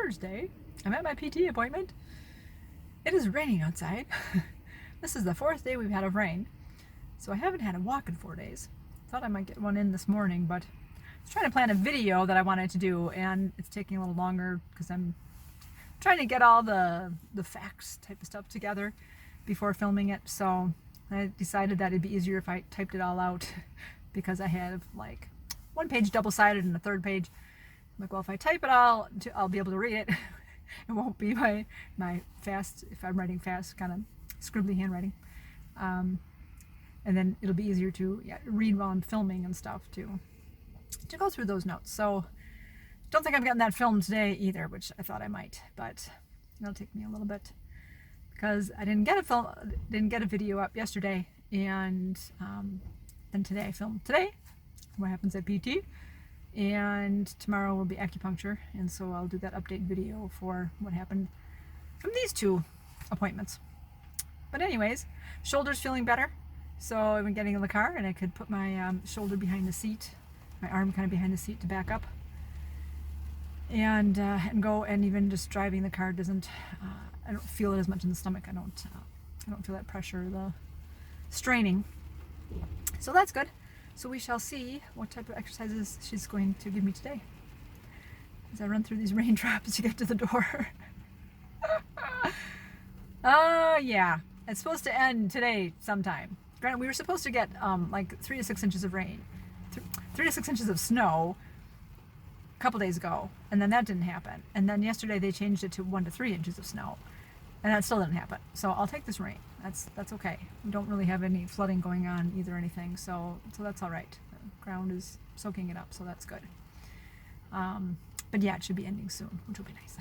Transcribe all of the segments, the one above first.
Thursday. I'm at my PT appointment. It is raining outside. This is the 4th day we've had of rain. So I haven't had a walk in 4 days. Thought I might get one in this morning, but I was trying to plan a video that I wanted to do, and it's taking a little longer because I'm trying to get all the facts type of stuff together before filming it. So I decided that it'd be easier if I typed it all out because I have like one page double-sided and a third page. I'm like, well, if I type it all, I'll be able to read it. It won't be my fast, if I'm writing fast, kind of scribbly handwriting. And then it'll be easier to read while I'm filming and stuff to go through those notes. So don't think I've gotten that filmed today either, which I thought I might, but it'll take me a little bit because I didn't get a video up yesterday, and then today I filmed today what happens at PT, and tomorrow will be acupuncture, and so I'll do that update video for what happened from these 2 appointments. But anyways, shoulder's feeling better, so I've been getting in the car and I could put my shoulder behind the seat, my arm kind of behind the seat to back up, and go. And even just driving the car doesn't, I don't feel it as much in the stomach. I don't feel that pressure, the straining. So that's good. So we shall see what type of exercises she's going to give me today as I run through these raindrops to get to the door. Yeah, it's supposed to end today sometime. Granted, we were supposed to get like 3 to 6 inches of rain, 3 to 6 inches of snow a couple days ago, and then that didn't happen. And then yesterday they changed it to 1 to 3 inches of snow, and that still didn't happen. So I'll take this rain. That's okay. We don't really have any flooding going on either or anything, so that's all right. The ground is soaking it up, so that's good. But yeah, it should be ending soon, which will be nice.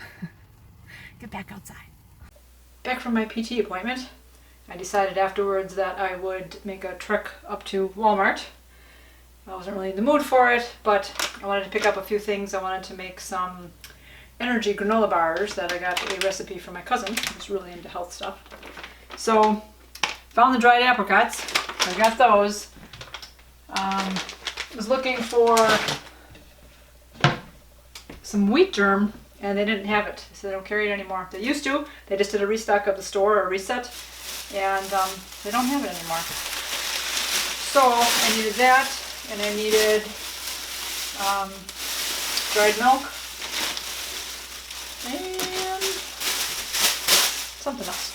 Get back outside. Back from my PT appointment, I decided afterwards that I would make a trek up to Walmart. I wasn't really in the mood for it, but I wanted to pick up a few things. I wanted to make some energy granola bars that I got a recipe from my cousin, who's really into health stuff. So, found the dried apricots. I got those. Was looking for some wheat germ, and they didn't have it, so they don't carry it anymore. They used to. They just did a restock of the store, or a reset, and they don't have it anymore. So I needed that, and I needed dried milk and something else.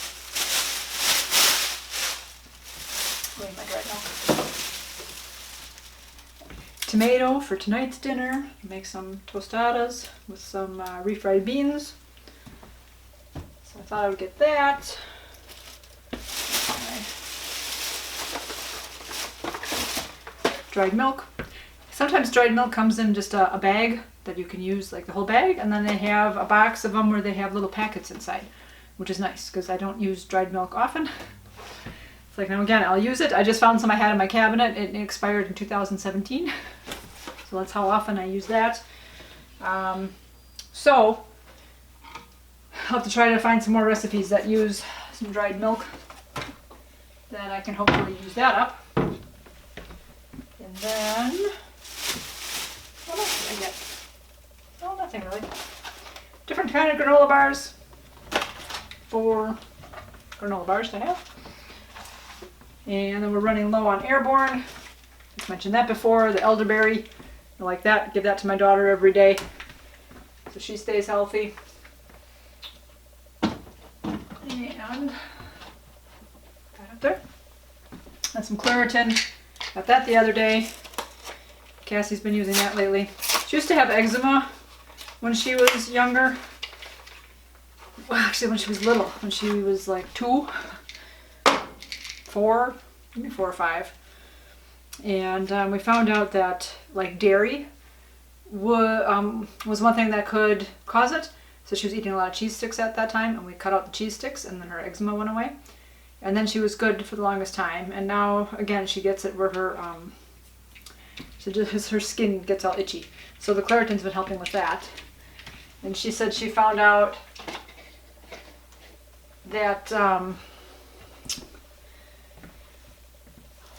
Where's my dried milk? Tomato for tonight's dinner. Make some tostadas with some refried beans. So I thought I would get that. Okay. Dried milk. Sometimes dried milk comes in just a bag that you can use, like the whole bag, and then they have a box of them where they have little packets inside, which is nice because I don't use dried milk often. It's like, now again, I'll use it. I just found some I had in my cabinet. It expired in 2017. So that's how often I use that. So I'll have to try to find some more recipes that use some dried milk. Then I can hopefully use that up. And then, what else did I get? Oh, nothing really. Different kind of granola bars. 4 granola bars to have. And then we're running low on airborne. I've mentioned that before. The elderberry, I like that. Give that to my daughter every day so she stays healthy. And that up there. And some Claritin. Got that the other day. Cassie's been using that lately. She used to have eczema when she was younger. Well, actually, when she was little. When she was like 2. 4, maybe 4 or 5, and we found out that like dairy was one thing that could cause it. So she was eating a lot of cheese sticks at that time, and we cut out the cheese sticks, and then her eczema went away, and then she was good for the longest time. And now again she gets it where her her skin gets all itchy. So the Claritin's been helping with that. And she said she found out that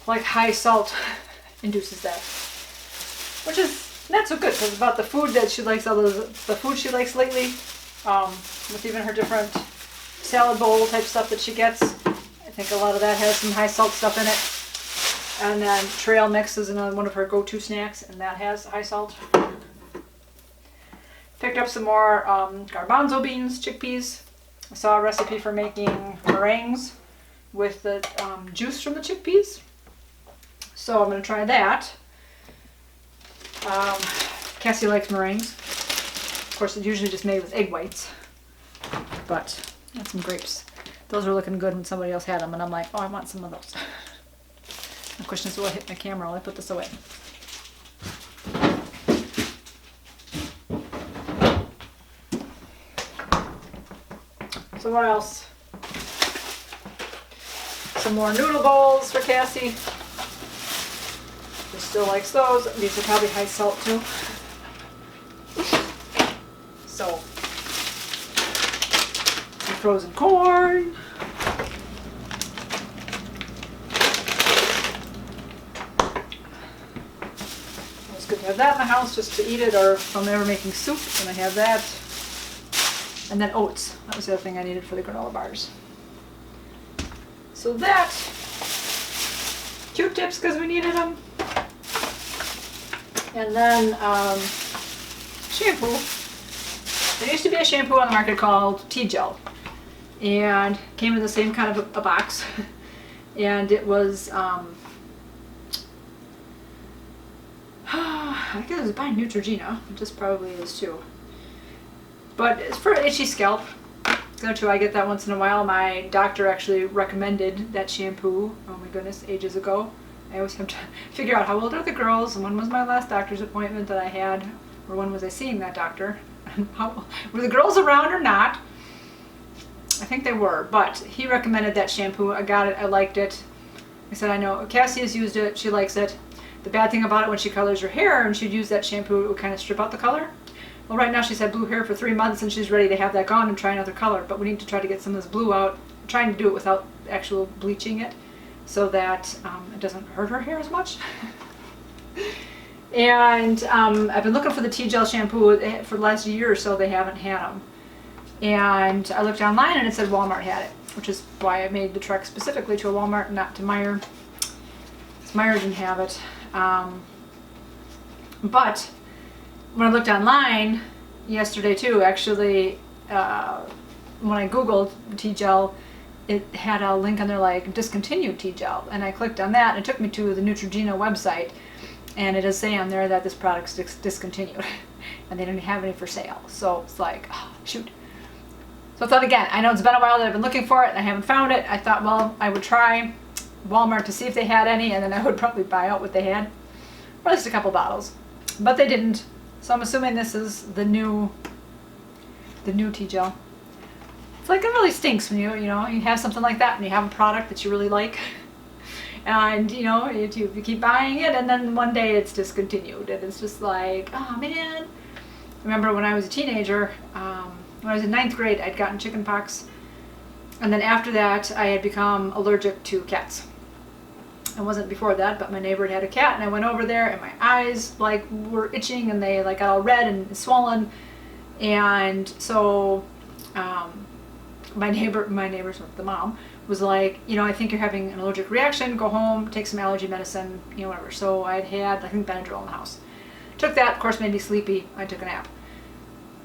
like high salt induces that, which is not so good because about the food that she likes, the food she likes lately with even her different salad bowl type stuff that she gets. I think a lot of that has some high salt stuff in it. And then trail mix is another one of her go-to snacks, and that has high salt. Picked up some more garbanzo beans, chickpeas. I saw a recipe for making meringues with the juice from the chickpeas. So I'm going to try that. Cassie likes meringues. Of course, it's usually just made with egg whites. But got some grapes. Those were looking good when somebody else had them, and I'm like, oh, I want some of those. The question is, will I hit my camera while I put this away? So what else? Some more noodle bowls for Cassie. She still likes those. These are probably high salt too. So, some frozen corn. It's good to have that in the house just to eat it, or if I'm ever making soup, then I have that. And then oats. That was the other thing I needed for the granola bars. So that, Q-tips because we needed them. And then shampoo. There used to be a shampoo on the market called Tea Gel. And came in the same kind of a box. And it was, I guess it was by Neutrogena, which this probably is too. But it's for itchy scalp. So too, I get that once in a while. My doctor actually recommended that shampoo, oh my goodness, ages ago. I always have to figure out how old are the girls, and when was my last doctor's appointment that I had, or when was I seeing that doctor? How, were the girls around or not? I think they were, but he recommended that shampoo. I got it, I liked it. I said, I know, Cassie has used it, she likes it. The bad thing about it, when she colors her hair and she'd use that shampoo, it would kind of strip out the color. Well, right now she's had blue hair for 3 months and she's ready to have that gone and try another color, but we need to try to get some of this blue out. I'm trying to do it without actual bleaching it so that it doesn't hurt her hair as much. And I've been looking for the Tea Gel shampoo for the last year or so. They haven't had them. And I looked online and it said Walmart had it, which is why I made the trek specifically to a Walmart and not to Meijer. Meijer didn't have it. But when I looked online yesterday too, actually, when I Googled Tea Gel, it had a link on there like discontinued Tea Gel, and I clicked on that and it took me to the Neutrogena website, and it does say on there that this product's discontinued and they didn't have any for sale. So it's like, oh, shoot. So I thought again, I know it's been a while that I've been looking for it and I haven't found it. I thought, well, I would try Walmart to see if they had any, and then I would probably buy out what they had, or at least a couple bottles. But they didn't. So I'm assuming this is the new Tea Gel. It's like, it really stinks when you have something like that and you have a product that you really like, and you keep buying it, and then one day it's discontinued, and it's just like, oh man. I remember when I was a teenager, when I was in 9th grade, I'd gotten chicken pox, and then after that I had become allergic to cats. I wasn't before that, but my neighbor had a cat, and I went over there and my eyes like were itching and they like got all red and swollen. And so my neighbor's the mom was like, I think you're having an allergic reaction, go home, take some allergy medicine, whatever. So I'd had, I think, Benadryl in the house. Took that, of course, made me sleepy. I took a nap.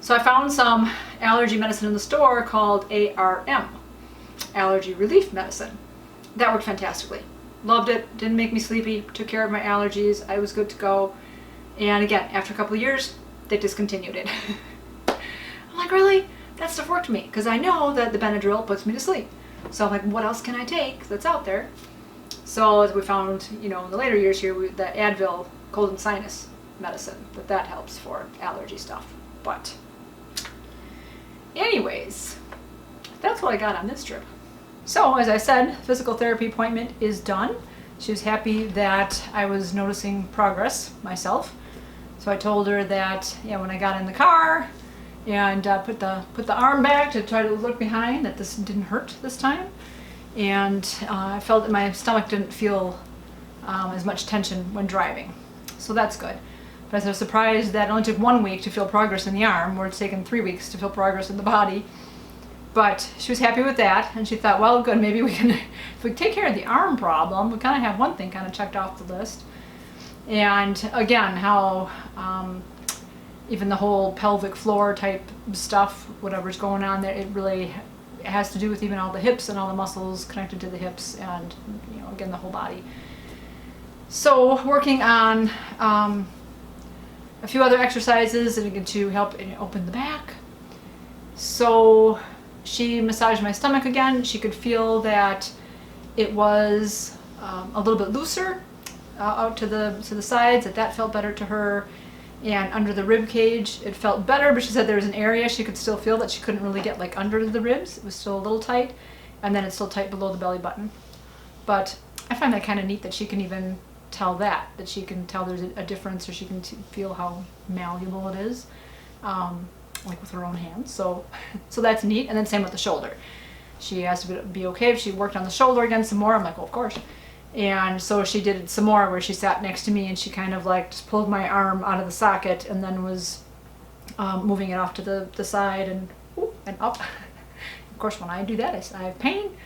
So I found some allergy medicine in the store called ARM, allergy relief medicine. That worked fantastically. Loved it, didn't make me sleepy, took care of my allergies, I was good to go. And again, after a couple of years, they discontinued it. I'm like, really? That stuff worked for me, because I know that the Benadryl puts me to sleep. So I'm like, what else can I take that's out there? So as we found, in the later years here, the Advil cold and sinus medicine, that helps for allergy stuff. But anyways, that's what I got on this trip. So, as I said, physical therapy appointment is done. She was happy that I was noticing progress myself. So I told her that, when I got in the car and put the arm back to try to look behind, that this didn't hurt this time. And I felt that my stomach didn't feel as much tension when driving. So that's good. But I was surprised that it only took 1 week to feel progress in the arm, where it's taken 3 weeks to feel progress in the body. But she was happy with that, and she thought, well, good, maybe we can, if we take care of the arm problem, we kind of have one thing kind of checked off the list. And again, how even the whole pelvic floor type stuff, whatever's going on there, it really has to do with even all the hips and all the muscles connected to the hips, and again, the whole body. So working on a few other exercises to help open the back. So she massaged my stomach again. She could feel that it was a little bit looser out to the sides, that felt better to her. And under the rib cage, it felt better, but she said there was an area she could still feel that she couldn't really get like under the ribs. It was still a little tight, and then it's still tight below the belly button. But I find that kind of neat that she can even tell that she can tell there's a difference, or she can feel how malleable it is, like with her own hands. So that's neat. And then same with the shoulder. She asked if it would be okay if she worked on the shoulder again some more. I'm like, well, of course. And so she did it some more, where she sat next to me and she kind of like just pulled my arm out of the socket and then was moving it off to the side and up. Of course, when I do that, I said I have pain.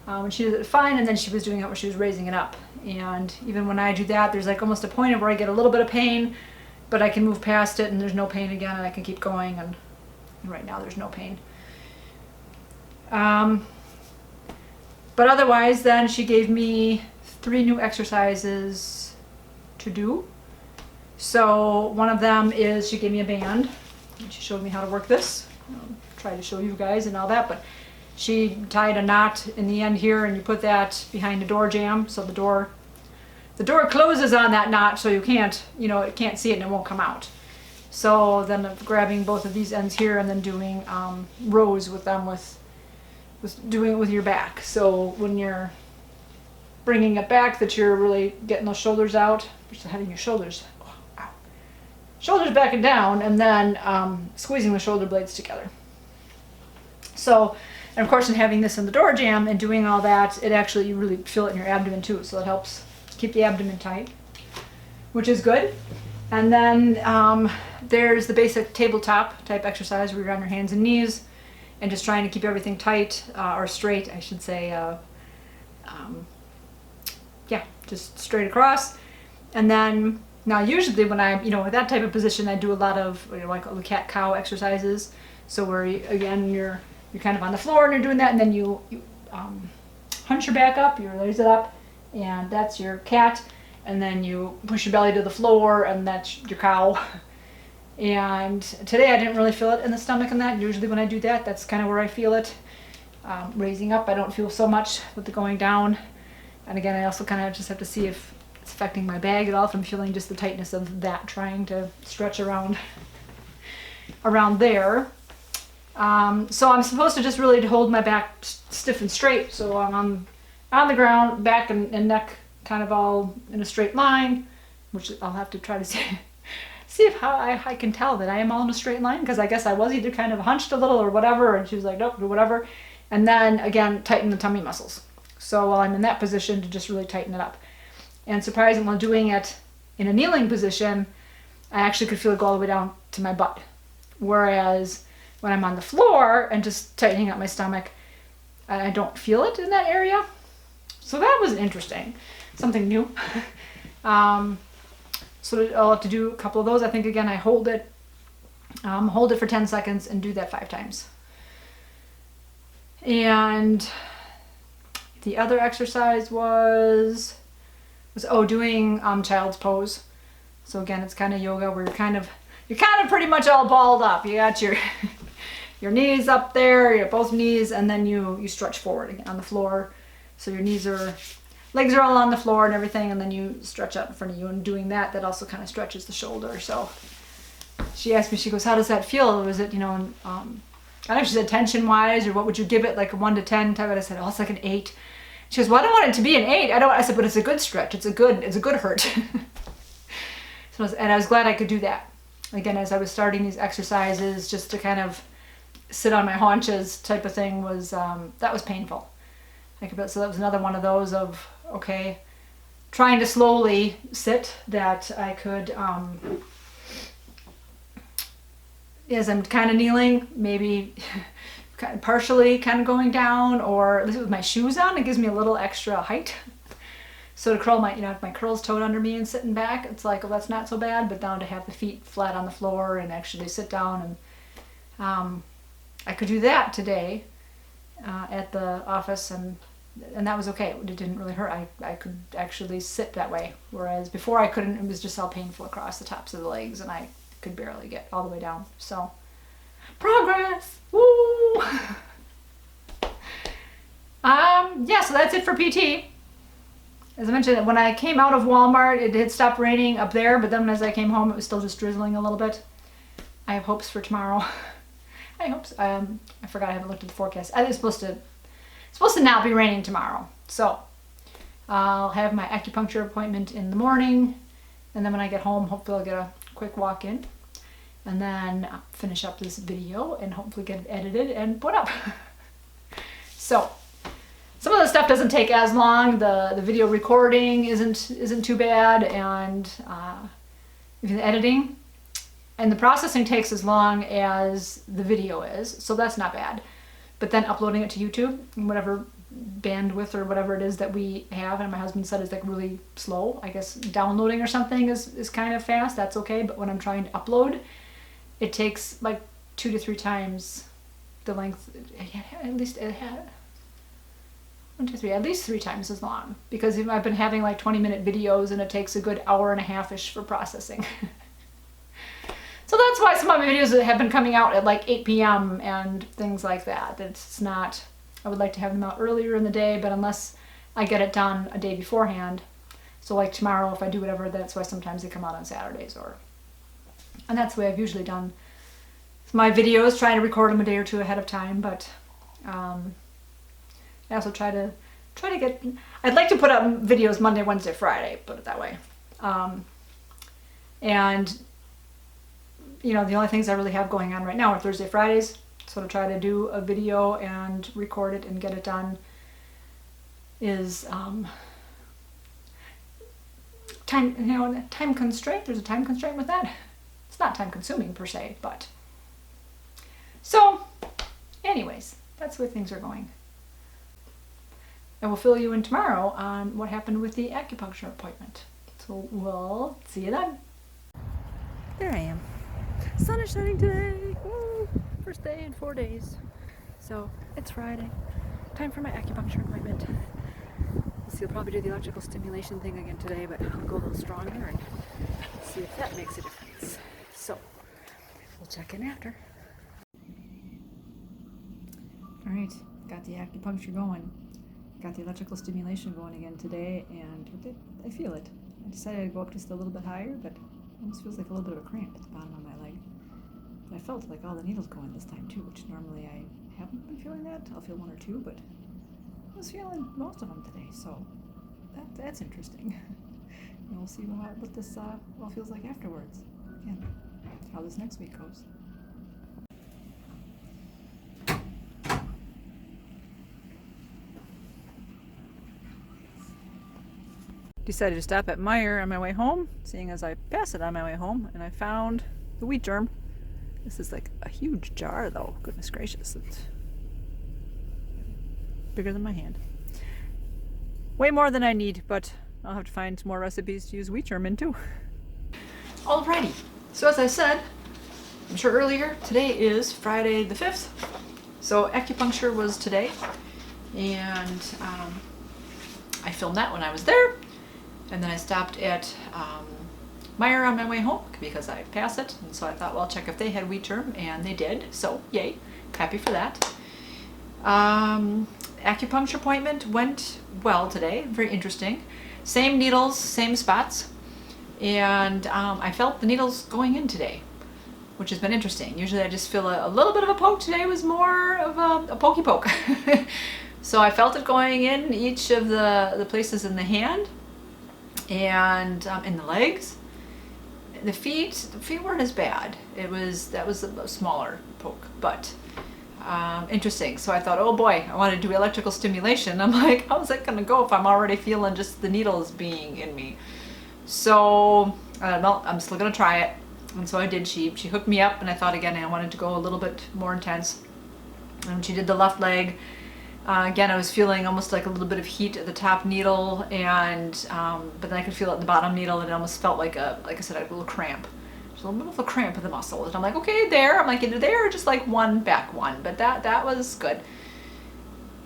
And she did it fine, and then she was doing it where she was raising it up. And even when I do that, there's like almost a point of where I get a little bit of pain, but I can move past it and there's no pain again, and I can keep going, and right now there's no pain. But otherwise, then she gave me 3 new exercises to do. So one of them is she gave me a band, and she showed me how to work this. I'll try to show you guys and all that, but she tied a knot in the end here, and you put that behind the door jamb, so the door closes on that knot, so you can't, it can't see it and it won't come out. So then I'm grabbing both of these ends here and then doing rows with them, with doing it with your back. So when you're bringing it back, that you're really getting those shoulders out, just having your shoulders, shoulders back and down, and then squeezing the shoulder blades together. So, and of course, in having this in the door jamb and doing all that, it actually, you really feel it in your abdomen too, so it helps keep the abdomen tight, which is good. And then there's the basic tabletop type exercise where you're on your hands and knees and just trying to keep everything tight, or straight, I should say. Yeah, just straight across. And then, now usually when I, with that type of position, I do a lot of like the cat-cow exercises. So where, again, you're kind of on the floor and you're doing that, and then you hunch your back up, you raise it up, and that's your cat, and then you push your belly to the floor, and that's your cow. And today I didn't really feel it in the stomach and that. Usually when I do that, that's kind of where I feel it. Raising up, I don't feel so much with the going down. And again, I also kind of just have to see if it's affecting my bag at all, if I'm feeling just the tightness of that, trying to stretch around there. So I'm supposed to just really hold my back stiff and straight, so I'm on the ground, back and neck kind of all in a straight line, which I'll have to try to see if how I can tell that I am all in a straight line, because I guess I was either kind of hunched a little or whatever, and she was like, nope, do whatever. And then again, tighten the tummy muscles. So while I'm in that position, to just really tighten it up. And surprisingly, while doing it in a kneeling position, I actually could feel it go all the way down to my butt. Whereas when I'm on the floor and just tightening up my stomach, I don't feel it in that area. So that was interesting, something new. So I'll have to do a couple of those. I think, again, I hold it for 10 seconds and do that 5 times. And the other exercise was doing child's pose. So again, it's kind of yoga where you're kind of pretty much all balled up. You got your your knees up there, your both knees, and then you stretch forward again on the floor. So your legs are all on the floor and everything, and then you stretch out in front of you. And doing that also kind of stretches the shoulder. So she asked me, she goes, how does that feel? Was it, I don't know if she said tension-wise, or what would you give it, like a 1 to 10 type? I said, it's like an 8. She goes, well, I don't want it to be an 8. I said, but it's a good stretch. It's a good hurt. And I was glad I could do that. Again, as I was starting these exercises, just to kind of sit on my haunches type of thing was, that was painful. So that was another one of those of, okay, trying to slowly sit, that I could as I'm kind of kneeling, maybe partially kind of going down, or at least with my shoes on, it gives me a little extra height. So to curl my, if my curls toed under me and sitting back, it's like, well, that's not so bad, but down to have the feet flat on the floor and actually sit down. And I could do that today at the office, and that was okay. It didn't really hurt. I could actually sit that way, whereas before I couldn't. It was just all painful across the tops of the legs, and I could barely get all the way down. So progress. Woo! Yeah, so that's it for PT. As I mentioned, when I came out of Walmart, it had stopped raining up there, but then as I came home, it was still just drizzling a little bit. I have hopes for tomorrow. I hope so. I forgot, I haven't looked at the forecast. It's supposed to not be raining tomorrow. So I'll have my acupuncture appointment in the morning, and then when I get home, hopefully I'll get a quick walk in, and then finish up this video and hopefully get it edited and put up. So some of the stuff doesn't take as long. The video recording isn't too bad, and even the editing and the processing takes as long as the video is, so that's not bad. But then uploading it to YouTube, whatever bandwidth or whatever it is that we have, and my husband said is like really slow. I guess downloading or something is kind of fast. That's okay. But when I'm trying to upload, it takes like 2 to 3 times the length. At least it had 1, 2, 3, at least 3 times as long, because I've been having like 20-minute videos, and it takes a good hour and a half-ish for processing. So that's why some of my videos have been coming out at like 8 p.m. and things like that. It's not, I would like to have them out earlier in the day, but unless I get it done a day beforehand. So like tomorrow, if I do whatever, that's why sometimes they come out on Saturdays, and that's the way I've usually done my videos, trying to record them a day or 2 ahead of time. But I also try to get, I'd like to put up videos Monday, Wednesday, Friday, put it that way. And the only things I really have going on right now are Thursday, Fridays. So to try to do a video and record it and get it done is time constraint. There's a time constraint with that. It's not time consuming per se, but so anyways, that's the way things are going. I will fill you in tomorrow on what happened with the acupuncture appointment. So we'll see you then. There I am. Sun is shining today. Woo! First day in 4 days. So it's Friday. Time for my acupuncture appointment. I'll probably do the electrical stimulation thing again today, but I'll go a little stronger and see if that makes a difference. So we'll check in after. All right, got the acupuncture going. Got the electrical stimulation going again today, and I feel it. I decided to go up just a little bit higher, but it almost feels like a little bit of a cramp at the bottom of my leg. But I felt like all the needles go in this time too, which normally I haven't been feeling that. I'll feel 1 or 2, but I was feeling most of them today, so that's interesting. And we'll see what this all feels like afterwards. Again, how this next week goes. Decided to stop at Meijer on my way home, seeing as I pass it on my way home, and I found the wheat germ. This is like a huge jar though, goodness gracious, it's bigger than my hand. Way more than I need, but I'll have to find some more recipes to use wheat germ in too. Alrighty, so as I said, I'm sure earlier, today is Friday the 5th, so acupuncture was today, and I filmed that when I was there. And then I stopped at Meijer on my way home because I passed it, and so I thought, well, I'll check if they had wheat germ, and they did, so yay, happy for that. Acupuncture appointment went well today, very interesting. Same needles, same spots, and I felt the needles going in today, which has been interesting. Usually I just feel a little bit of a poke. Today was more of a pokey poke. So I felt it going in each of the places in the hand, and in the legs. The feet weren't as bad. That was a smaller poke, but interesting. So I thought, oh boy, I want to do electrical stimulation. I'm like, how's that gonna go if I'm already feeling just the needles being in me? So well, I'm still gonna try it. And so I did. She hooked me up, and I thought again I wanted to go a little bit more intense. And she did the left leg. Again, I was feeling almost like a little bit of heat at the top needle, and but then I could feel it at the bottom needle, and it almost felt like I said, a little cramp. Just a little bit of a cramp in the muscle. And I'm like, okay, there. I'm like, either there or just like one back one. But that was good.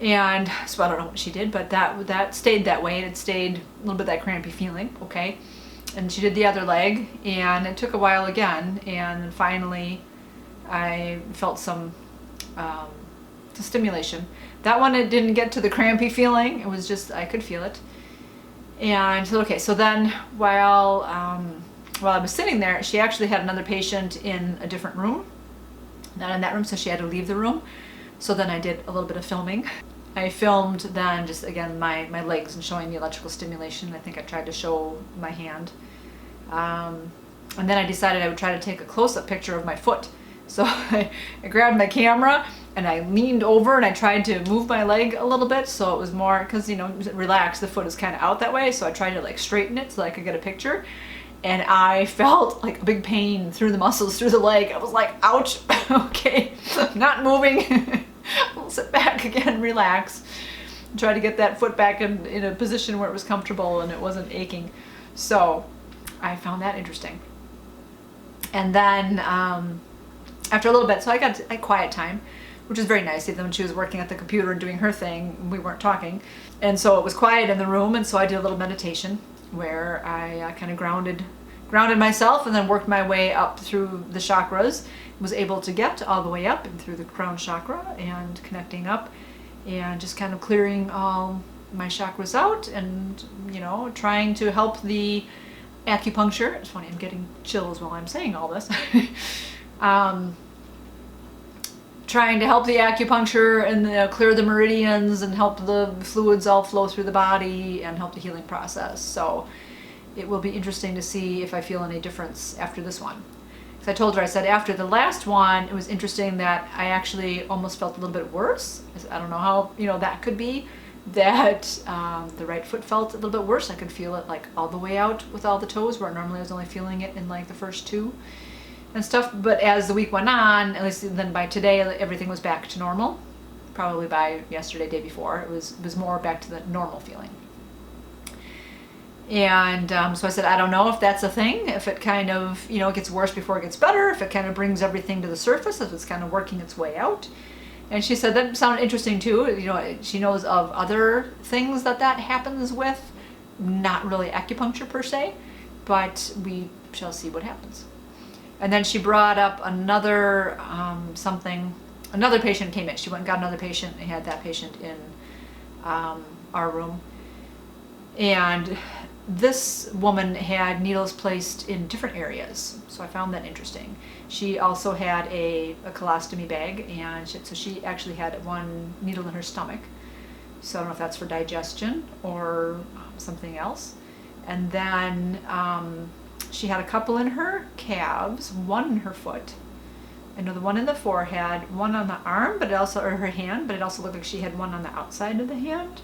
And so I don't know what she did, but that stayed that way, and it stayed a little bit that crampy feeling. Okay. And she did the other leg, and it took a while again, and finally I felt some stimulation. That one, it didn't get to the crampy feeling. It was just, I could feel it. And so, okay, so then while I was sitting there, she actually had another patient in a different room, not in that room, so she had to leave the room. So then I did a little bit of filming. I filmed then just, again, my legs and showing the electrical stimulation. I think I tried to show my hand. And then I decided I would try to take a close-up picture of my foot. So I grabbed my camera and I leaned over and I tried to move my leg a little bit, so it was more, because, you know, relaxed, the foot is kind of out that way, so I tried to like straighten it so I could get a picture. And I felt like a big pain through the muscles, through the leg. I was like, ouch, okay, not moving. I'll sit back again, relax. Try to get that foot back in a position where it was comfortable and it wasn't aching. So I found that interesting. And then after a little bit, so I got a quiet time, which was very nice. Even when she was working at the computer and doing her thing, we weren't talking. And so it was quiet in the room, and so I did a little meditation where I kind of grounded myself and then worked my way up through the chakras. Was able to get all the way up and through the crown chakra and connecting up and just kind of clearing all my chakras out, and, you know, trying to help the acupuncture. It's funny, I'm getting chills while I'm saying all this. Trying to help the acupuncture and clear the meridians and help the fluids all flow through the body and help the healing process. So it will be interesting to see if I feel any difference after this one. Because I told her, I said after the last one, it was interesting that I actually almost felt a little bit worse. I don't know how, you know, that could be. That the right foot felt a little bit worse. I could feel it like all the way out with all the toes, where normally I was only feeling it in like the first two and stuff. But as the week went on, at least then by today, everything was back to normal. Probably by yesterday, day before, it was more back to the normal feeling. And so I said, I don't know if that's a thing, if it kind of, you know, it gets worse before it gets better, if it kind of brings everything to the surface, if it's kind of working its way out. And she said that sounded interesting too. You know, she knows of other things that happens with, not really acupuncture per se, but we shall see what happens. And then she brought up another another patient came in. She went and got another patient and had that patient in our room. And this woman had needles placed in different areas, so I found that interesting. She also had a colostomy bag, and so she actually had one needle in her stomach. So I don't know if that's for digestion or something else. And then she had a couple in her calves, one in her foot. I know the one in the forehead, one on the arm, but it also, or her hand, but it also looked like she had one on the outside of the hand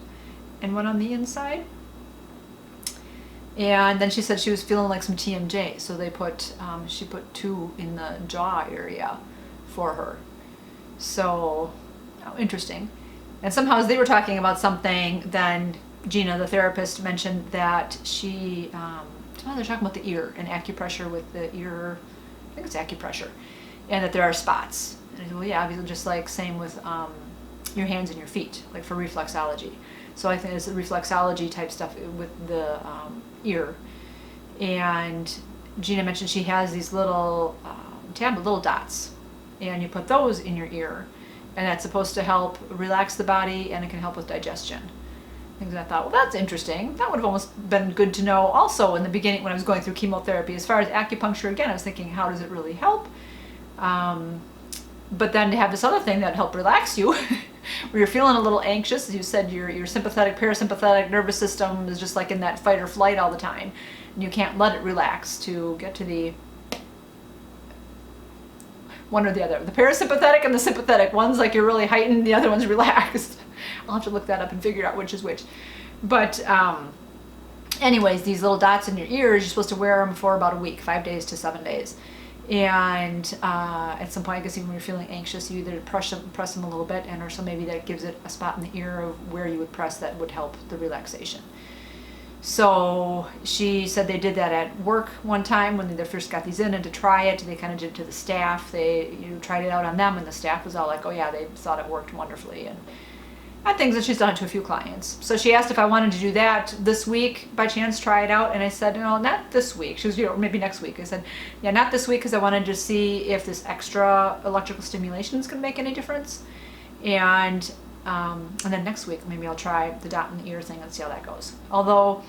and one on the inside. And then she said she was feeling like some TMJ, so they put, she put 2 in the jaw area for her. So, interesting. And somehow as they were talking about something, then Gina, the therapist, mentioned that she, somehow they're talking about the ear and acupressure with the ear, I think it's acupressure, and that there are spots. And I said, well, yeah, just like same with your hands and your feet, like for reflexology. So I think it's reflexology type stuff with the ear. And Gina mentioned she has these little little dots, and you put those in your ear, and that's supposed to help relax the body, and it can help with digestion. Things I thought, well, that's interesting. That would have almost been good to know also in the beginning when I was going through chemotherapy. As far as acupuncture, again, I was thinking, how does it really help? But then to have this other thing that helped relax you, where you're feeling a little anxious, as you said, your sympathetic, parasympathetic nervous system is just like in that fight or flight all the time, and you can't let it relax to get to the one or the other. The parasympathetic and the sympathetic. One's like you're really heightened, the other one's relaxed. I'll have to look that up and figure out which is which. But anyways, these little dots in your ears, you're supposed to wear them for about a week, 5 days to 7 days. And at some point, I guess even when you're feeling anxious, you either press them a little bit, and or so maybe that gives it a spot in the ear of where you would press that would help the relaxation. So she said they did that at work one time when they first got these in, and to try it, they kind of did it to the staff. They tried it out on them, and the staff was all like, oh yeah, they thought it worked wonderfully. And things that she's done it to a few clients. So she asked if I wanted to do that this week, by chance, try it out. And I said, no, not this week. She was, maybe next week. I said, yeah, not this week, because I wanted to see if this extra electrical stimulation is going to make any difference. And then next week, maybe I'll try the dot in the ear thing and see how that goes. Although,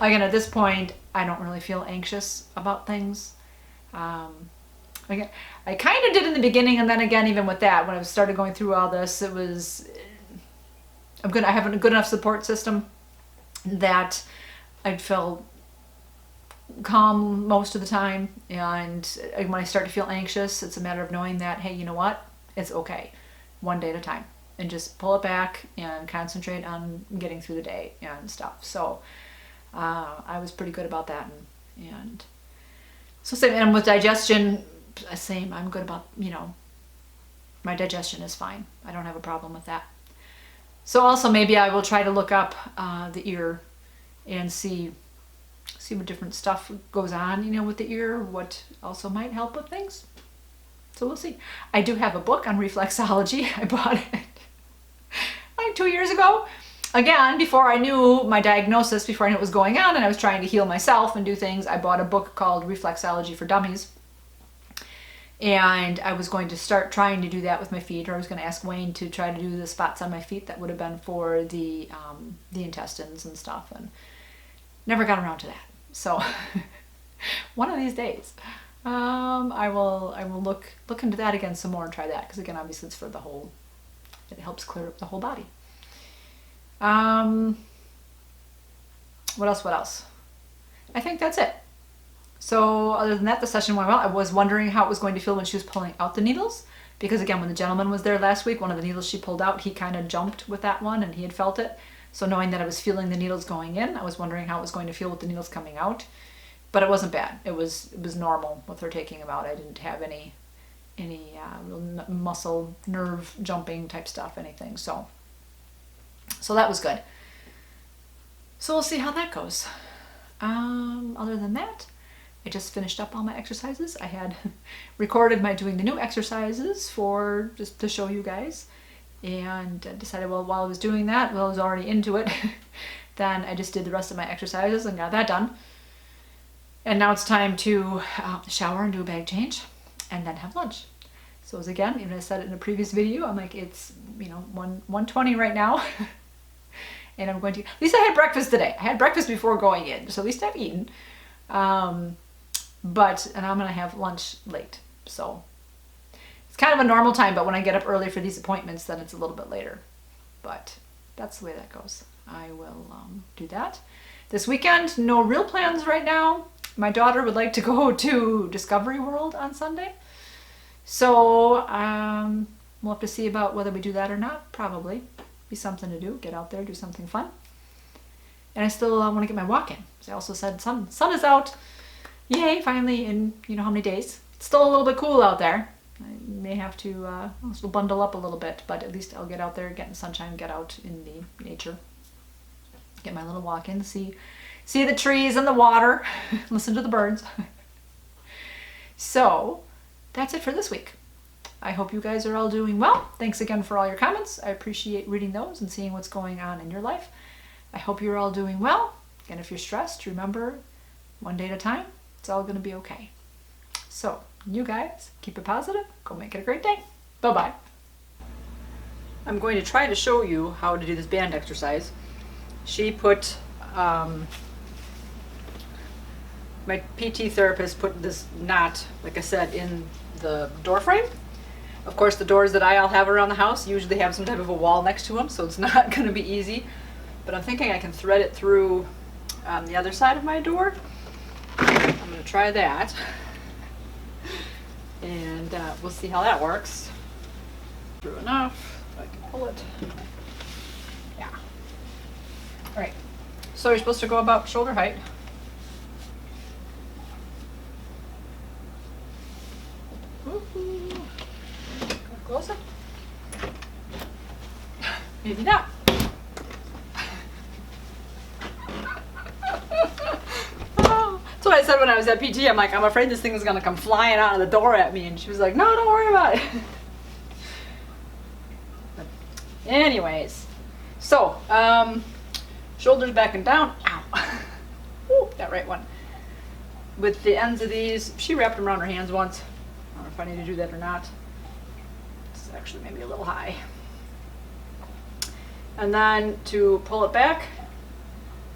again, at this point, I don't really feel anxious about things. Again, I kind of did in the beginning, and then again, even with that, when I started going through all this, it was... I have a good enough support system that I'd feel calm most of the time. And when I start to feel anxious, it's a matter of knowing that, hey, you know what? It's okay. One day at a time. And just pull it back and concentrate on getting through the day and stuff. So I was pretty good about that. And so same. And with digestion, same. I'm good about, my digestion is fine. I don't have a problem with that. So also maybe I will try to look up the ear and see what different stuff goes on, with the ear, what also might help with things. So we'll see. I do have a book on reflexology. I bought it like 2 years ago. Again, before I knew my diagnosis, before I knew what was going on, and I was trying to heal myself and do things, I bought a book called Reflexology for Dummies. And I was going to start trying to do that with my feet, or I was going to ask Wayne to try to do the spots on my feet that would have been for the intestines and stuff, and never got around to that. So one of these days, I will look into that again some more and try that, because again, obviously it's for the whole. It helps clear up the whole body. What else? I think that's it. So other than that, the session went well. I was wondering how it was going to feel when she was pulling out the needles, because again, when the gentleman was there last week, one of the needles she pulled out, he kind of jumped with that one and he had felt it. So knowing that I was feeling the needles going in, I was wondering how it was going to feel with the needles coming out. But it wasn't bad. It was normal with her taking them out. I didn't have any real muscle, nerve jumping type stuff, anything. So that was good. So we'll see how that goes. Other than that, I just finished up all my exercises. I had recorded doing the new exercises for just to show you guys, and decided, well, while I was doing that, I was already into it, then I just did the rest of my exercises and got that done. And now it's time to shower and do a bag change, and then have lunch. So as again, even I said it in a previous video, I'm like, it's 1:20 right now, and I'm going to. At least I had breakfast today. I had breakfast before going in, so at least I've eaten. And I'm gonna have lunch late, so it's kind of a normal time, but when I get up early for these appointments, then it's a little bit later. But that's the way that goes. I will do that. This weekend, no real plans right now. My daughter would like to go to Discovery World on Sunday, so we'll have to see about whether we do that or not. Probably be something to do, get out there, do something fun. And I still want to get my walk in. As I also said, sun is out. Yay, finally, in how many days. It's still a little bit cool out there. I may have to still bundle up a little bit, but at least I'll get out there, get in the sunshine, get out in the nature. Get my little walk in, see the trees and the water, listen to the birds. So that's it for this week. I hope you guys are all doing well. Thanks again for all your comments. I appreciate reading those and seeing what's going on in your life. I hope you're all doing well. And if you're stressed, remember, one day at a time, it's all going to be okay. So, you guys, keep it positive. Go make it a great day. Bye-bye. I'm going to try to show you how to do this band exercise. She put, my PT therapist put this knot, like I said, in the door frame. Of course, the doors that I all have around the house usually have some type of a wall next to them, so it's not going to be easy. But I'm thinking I can thread it through the other side of my door. I'm going to try that. And we'll see how that works. Through enough, if I can pull it. Yeah. All right. So you're supposed to go about shoulder height. said when I was at PT, I'm like, I'm afraid this thing is gonna come flying out of the door at me. And she was like, no, don't worry about it. But anyways, so, shoulders back and down. Ow. Ooh, that right one. With the ends of these, she wrapped them around her hands once. I don't know if I need to do that or not. It's actually maybe a little high. And then to pull it back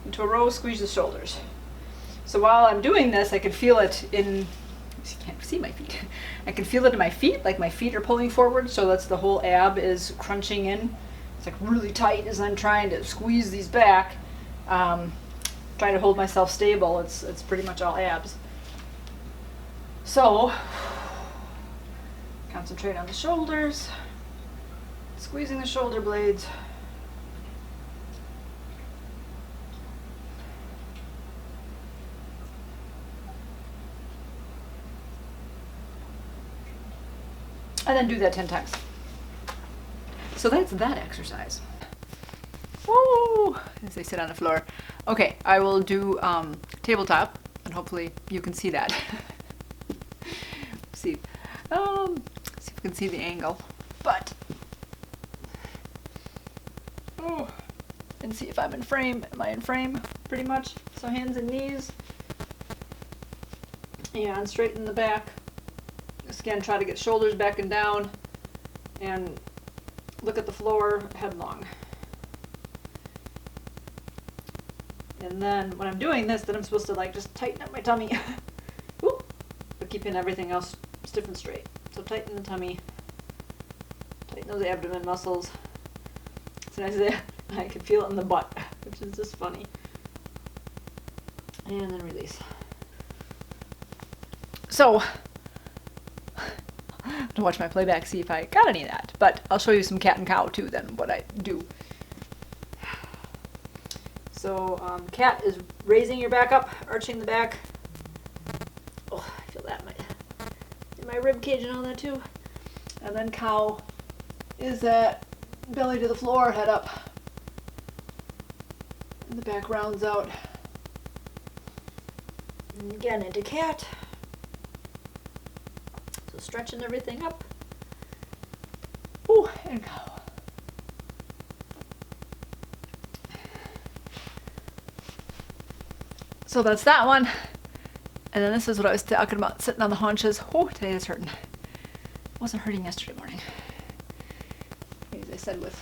into a row, squeeze the shoulders. So while I'm doing this, I can feel it in, you can't see my feet. I can feel it in my feet, like my feet are pulling forward, so that's the whole ab is crunching in. It's like really tight as I'm trying to squeeze these back. Trying to hold myself stable. It's pretty much all abs. So, concentrate on the shoulders, squeezing the shoulder blades. And then do that 10 times. So that's that exercise. Woo! As they sit on the floor. Okay, I will do tabletop, and hopefully you can see that. See if you can see the angle. But and see if I'm in frame. Am I in frame? Pretty much. So hands and knees. And straighten the back. Again, try to get shoulders back and down, and look at the floor headlong. And then when I'm doing this, then I'm supposed to like just tighten up my tummy, but keeping everything else stiff and straight. So tighten the tummy, tighten those abdomen muscles. So I can feel it in the butt, which is just funny. And then release. So, to watch my playback, see if I got any of that. But I'll show you some cat and cow too, then, what I do. So, cat is raising your back up, arching the back. Oh, I feel that in my rib cage and all that too. And then cow is that belly to the floor, head up. And the back rounds out. And again into cat. So stretching everything up. Ooh, and cow. So that's that one. And then this is what I was talking about, sitting on the haunches. Oh, today it's hurting. It wasn't hurting yesterday morning. As I said, with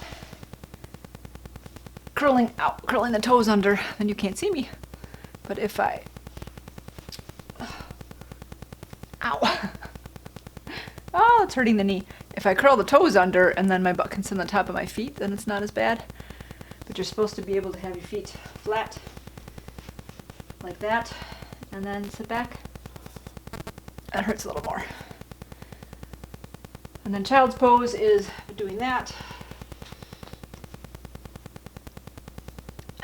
curling the toes under, then you can't see me. But if I, ow. Oh, it's hurting the knee. If I curl the toes under and then my butt can sit on the top of my feet, then it's not as bad. But you're supposed to be able to have your feet flat like that, and then sit back. That hurts a little more. And then child's pose is doing that.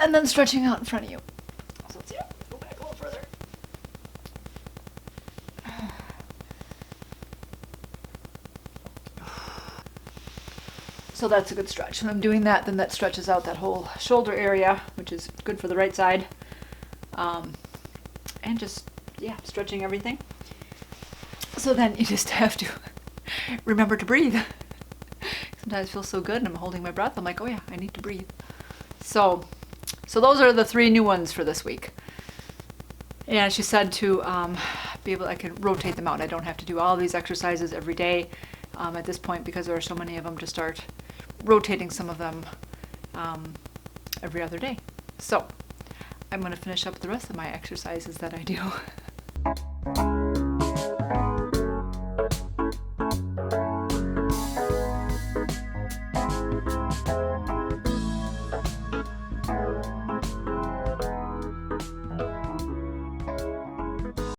And then stretching out in front of you. So let's go back a little further. So that's a good stretch. When I'm doing that, then that stretches out that whole shoulder area, which is good for the right side. And just, stretching everything. So then you just have to remember to breathe. Sometimes it feels so good and I'm holding my breath. I'm like, oh yeah, I need to breathe. So those are the 3 new ones for this week. And she said to be able, I can rotate them out. I don't have to do all these exercises every day at this point because there are so many of them, to start rotating some of them every other day. So I'm going to finish up the rest of my exercises that I do.